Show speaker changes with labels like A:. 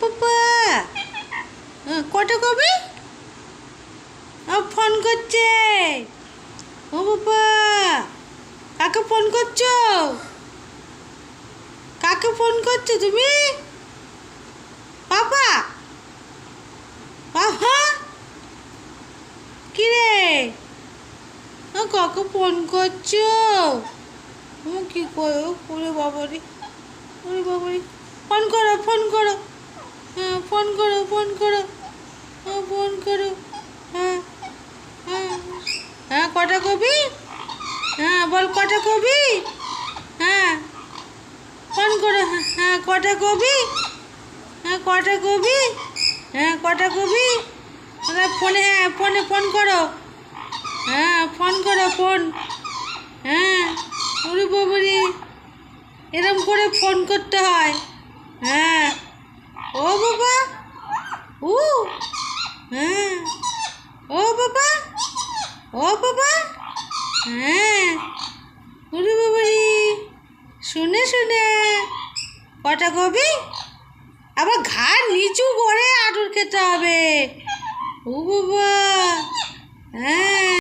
A: বাবা কটা কবে ফোন করছে। ও বাবা কাকে ফোন করছো? কাকে ফোন করছো তুমি? বাবা বাবা কি রে কাকে ফোন করছো? কি করো ওরে বাবারি, ওরে বাবারি, ফোন করো ফোন করো, হ্যাঁ ফোন করো ফোন করো, হ্যাঁ ফোন করো, হ্যাঁ হ্যাঁ হ্যাঁ কটা কবি, হ্যাঁ বল কটা কবি, হ্যাঁ ফোন করো, হ্যাঁ কটা কবি, হ্যাঁ কটা কবি, হ্যাঁ কটা কবি, ফোনে, হ্যাঁ ফোনে ফোন করো, হ্যাঁ ফোন করো ফোন, হ্যাঁ ওরে বাবারে এরম করে ফোন করতে হয়। হ্যাঁ ও বাবা ও হ্যাঁ ও বাবা ও বাবা হ্যাঁ ওরে বাবারে শুনে শুনে কটা কবি, আবার ঘাড় নিচু করে আদর খেতে হবে। ও বাবা হ্যাঁ।